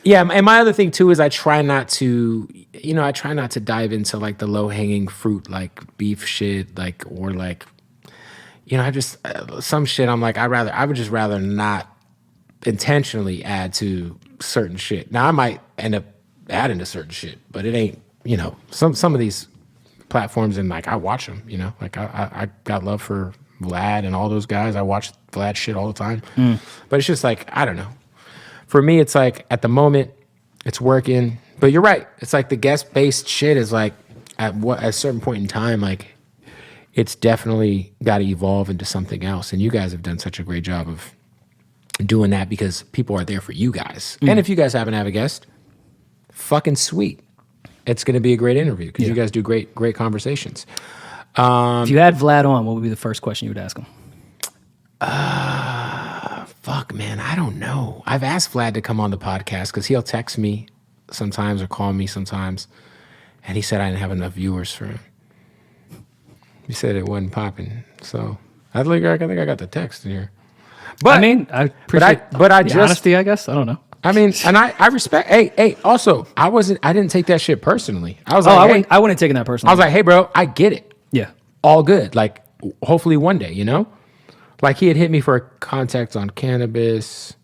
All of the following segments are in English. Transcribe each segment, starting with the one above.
Yeah, and my other thing too is I try not to dive into like the low hanging fruit, like beef shit, like or like, I just some shit. I'm like, I would just rather not intentionally add to certain shit. Now I might end up adding to certain shit, but it ain't, some of these platforms, and like I watch them, like I got love for Vlad and all those guys. I watch Vlad shit all the time, but it's just like, I don't know. For me, it's like at the moment it's working, but you're right. It's like the guest based shit is like at a certain point in time, like it's definitely got to evolve into something else. And you guys have done such a great job of doing that because people are there for you guys. And if you guys happen to have a guest, fucking sweet. It's going to be a great interview because you guys do great conversations. If you had Vlad on, what would be the first question you would ask him? Fuck, man, I don't know. I've asked Vlad to come on the podcast because he'll text me sometimes or call me sometimes. And he said I didn't have enough viewers for him. He said it wasn't popping. So I think I got the text in here. But I mean, I appreciate the honesty, I guess. I don't know. I mean, and I respect. Hey. Also, I didn't take that shit personally. I was like, I wouldn't have taken that personally. I was like, hey, bro, I get it. Yeah, all good. Like, hopefully one day, Like he had hit me for a contact on cannabis.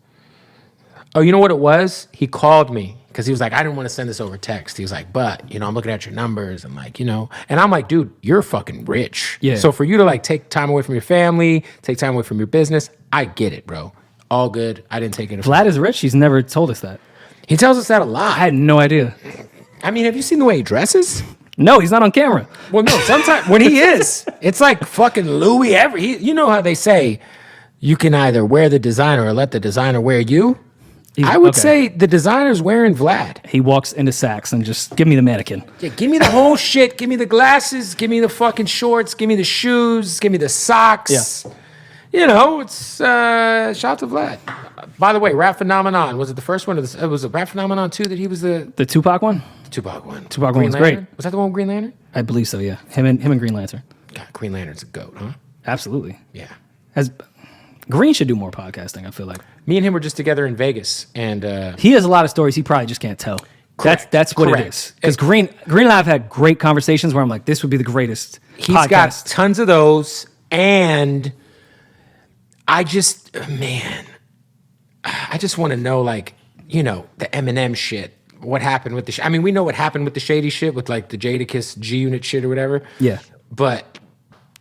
Oh, you know what it was? He called me because he was like, I didn't want to send this over text. He was like, but I'm looking at your numbers and like, and I'm like, dude, you're fucking rich. Yeah. So for you to like take time away from your family, take time away from your business, I get it, bro. All good. I didn't take it. Vlad is rich. He's never told us that. He tells us that a lot. I had no idea. I mean, have you seen the way he dresses? No, he's not on camera. Well, no, sometimes when he is, it's like fucking Louis you know how they say you can either wear the designer or let the designer wear you? I would say the designer's wearing Vlad. He walks into Saks and just give me the mannequin. Yeah, give me the whole shit. Give me the glasses. Give me the fucking shorts. Give me the shoes. Give me the socks. Yeah. It's shout out to Vlad. By the way, Rap Phenomenon, was it the first one? It was a Rap Phenomenon 2 that he was the Tupac one? Tupac one. Tupac one was great. Was that the one with Green Lantern? I believe so, yeah. Him and Green Lantern. God, Green Lantern's a goat, huh? Absolutely. Yeah. Green should do more podcasting, I feel like. Me and him were just together in Vegas, and he has a lot of stories he probably just can't tell. Correct. That's what it is. Because Green and I have had great conversations where I'm like, this would be the greatest He's podcast. got tons of those, and I just want to know, like, the Eminem shit. What happened with the I mean, we know what happened with the shady shit, with like the Jadakiss G-Unit shit or whatever. Yeah. But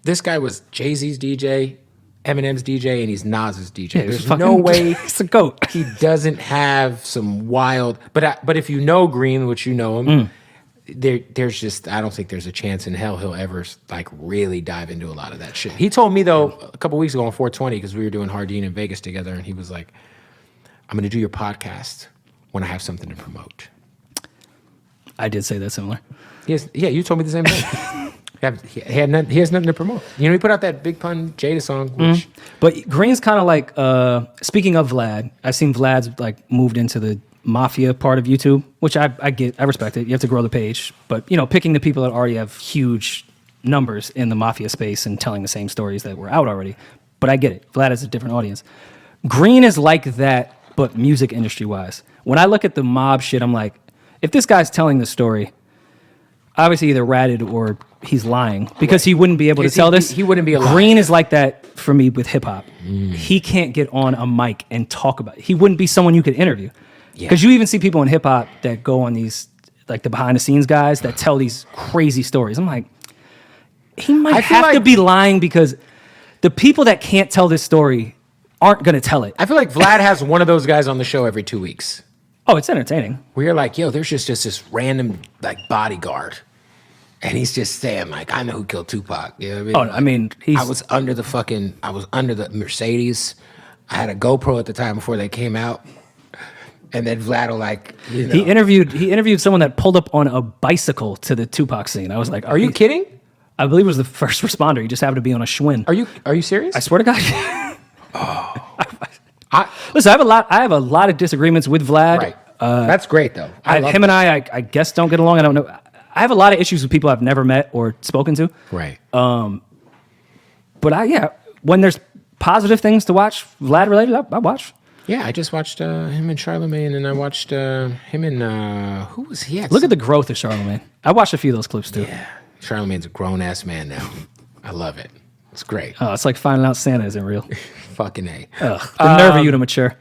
this guy was Jay-Z's DJ, Eminem's DJ, and he's Nas's DJ. Yeah, There's no way he's a goat. He doesn't have some wild. But if you know Green, which you know him, there's just, I don't think there's a chance in hell he'll ever like really dive into a lot of that shit. He told me though a couple weeks ago on 420, because we were doing Hardin in Vegas together, and he was like, I'm going to do your podcast when I have something to promote. I did say that similar. You told me the same thing. He has nothing to promote. He put out that Big Pun Jada song. Which, But Green's kind of like, speaking of Vlad, I've seen Vlad's like moved into the mafia part of YouTube, which I get, I respect it. You have to grow the page. But, picking the people that already have huge numbers in the mafia space and telling the same stories that were out already. But I get it. Vlad has a different audience. Green is like that, but music industry wise. When I look at the mob shit, I'm like, if this guy's telling the story, obviously either ratted or he's lying, because he wouldn't be able to tell this. He wouldn't be alive. Green is like that for me with hip hop. He can't get on a mic and talk about it. He wouldn't be someone you could interview. Because you even see people in hip hop that go on these, like the behind the scenes guys that tell these crazy stories. I'm like, he might have to be lying, because the people that can't tell this story aren't going to tell it. I feel like Vlad has one of those guys on the show every 2 weeks. Oh, it's entertaining. Where you're like, yo, there's just this random like bodyguard, and he's just saying like, I know who killed Tupac. You know what I mean? Oh, I mean, I was under the Mercedes. I had a GoPro at the time before they came out, and then Vlad will like, He interviewed someone that pulled up on a bicycle to the Tupac scene. I was like, are you kidding? I believe it was the first responder. He just happened to be on a Schwinn. Are you serious? I swear to God. Listen, I have a lot of disagreements with Vlad. Right. That's great though. Him and I guess don't get along. I don't know. I have a lot of issues with people I've never met or spoken to. Right. But when there's positive things to watch, Vlad related, I watch. Yeah, I just watched him and Charlemagne, and I watched him and who was he? Look at the growth of Charlemagne. I watched a few of those clips too. Yeah, Charlemagne's a grown ass man now. I love it. It's great. Oh, it's like finding out Santa isn't real. Fucking A. Ugh, the nerve of you to mature.